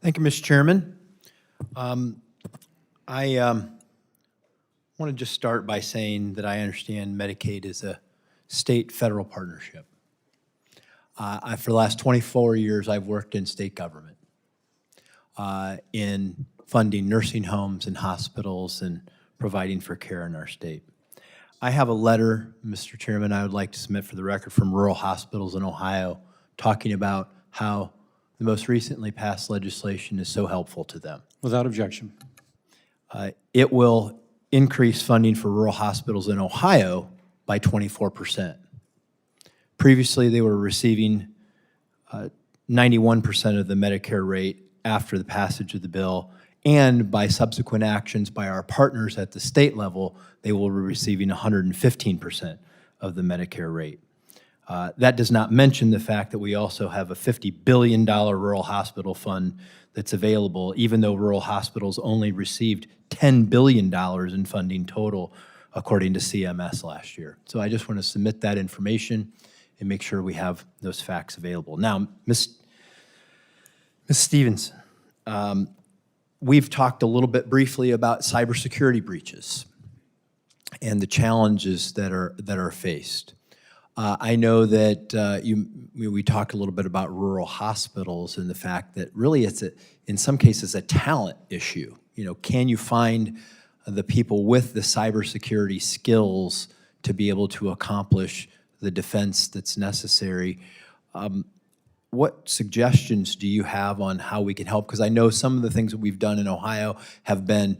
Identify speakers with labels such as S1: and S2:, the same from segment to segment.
S1: Thank you, Mr. Chairman. I want to just start by saying that I understand Medicaid is a state-federal partnership. For the last 24 years, I've worked in state government in funding nursing homes and hospitals and providing for care in our state. I have a letter, Mr. Chairman, I would like to submit for the record from rural hospitals in Ohio talking about how the most recently passed legislation is so helpful to them.
S2: Without objection.
S1: It will increase funding for rural hospitals in Ohio by 24%. Previously, they were receiving 91% of the Medicare rate after the passage of the bill, and by subsequent actions by our partners at the state level, they will be receiving 115% of the Medicare rate. That does not mention the fact that we also have a $50 billion rural hospital fund that's available, even though rural hospitals only received $10 billion in funding total, according to CMS last year. So I just want to submit that information and make sure we have those facts available. Now, Ms. Stevenson, we've talked a little bit briefly about cybersecurity breaches and the challenges that are faced. I know that we talked a little bit about rural hospitals and the fact that really it's, in some cases, a talent issue. You know, can you find the people with the cybersecurity skills to be able to accomplish the defense that's necessary? What suggestions do you have on how we can help? Because I know some of the things that we've done in Ohio have been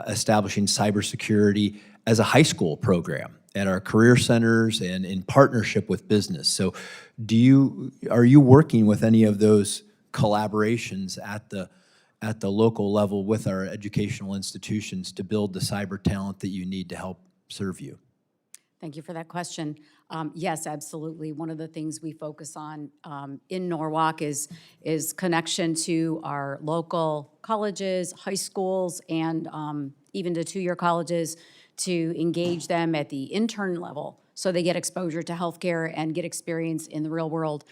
S1: establishing cybersecurity as a high school program at our career centers and in partnership with business. So are you working with any of those collaborations at the local level with our educational institutions to build the cyber talent that you need to help serve you?
S3: Thank you for that question. Yes, absolutely. One of the things we focus on in Norwalk is connection to our local colleges, high schools, and even to two-year colleges to engage them at the intern level so they get exposure to healthcare and get experience in the real world,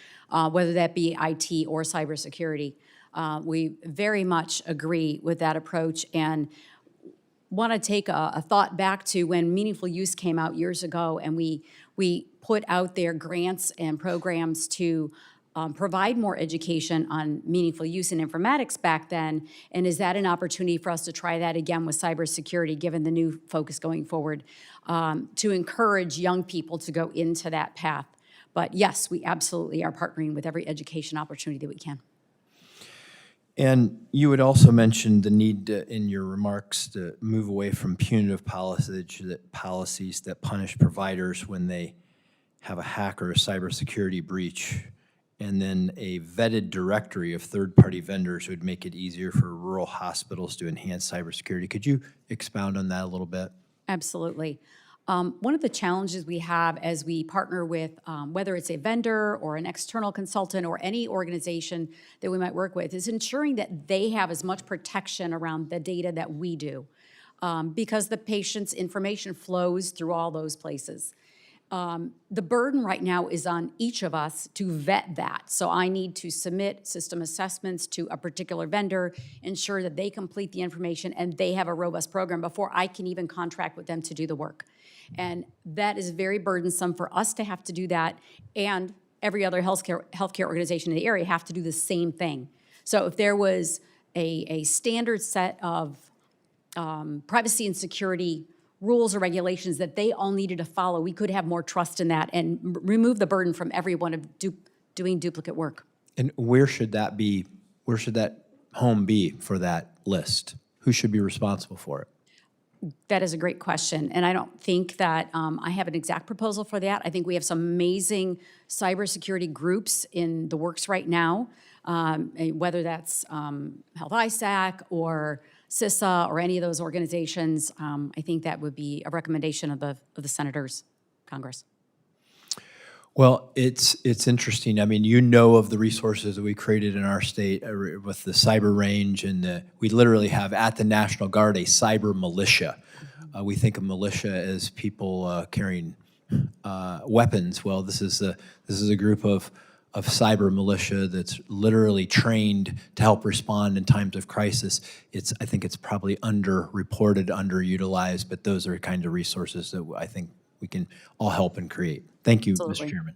S3: whether that be IT or cybersecurity. We very much agree with that approach and want to take a thought back to when Meaningful Use came out years ago, and we put out there grants and programs to provide more education on meaningful use in informatics back then, and is that an opportunity for us to try that again with cybersecurity, given the new focus going forward, to encourage young people to go into that path? But yes, we absolutely are partnering with every education opportunity that we can.
S1: And you had also mentioned the need in your remarks to move away from punitive policies that punish providers when they have a hack or a cybersecurity breach, and then a vetted directory of third-party vendors would make it easier for rural hospitals to enhance cybersecurity. Could you expound on that a little bit?
S3: Absolutely. One of the challenges we have as we partner with, whether it's a vendor or an external consultant or any organization that we might work with, is ensuring that they have as much protection around the data that we do, because the patient's information flows through all those places. The burden right now is on each of us to vet that. So I need to submit system assessments to a particular vendor, ensure that they complete the information and they have a robust program before I can even contract with them to do the work. And that is very burdensome for us to have to do that, and every other healthcare organization in the area have to do the same thing. So if there was a standard set of privacy and security rules or regulations that they all needed to follow, we could have more trust in that and remove the burden from everyone of doing duplicate work.
S1: And where should that be? Where should that home be for that list? Who should be responsible for it?
S3: That is a great question, and I don't think that I have an exact proposal for that. I think we have some amazing cybersecurity groups in the works right now, whether that's Health ISAC or CISA or any of those organizations. I think that would be a recommendation of the Senators, Congress.
S1: Well, it's interesting. I mean, you know of the resources that we created in our state with the cyber range, and we literally have at the National Guard a cyber militia. We think of militia as people carrying weapons. Well, this is a group of of cyber militia that's literally trained to help respond in times of crisis, I think it's probably underreported, underutilized, but those are kind of resources that I think we can all help and create. Thank you, Mr.
S3: Absolutely.
S1: Chairman.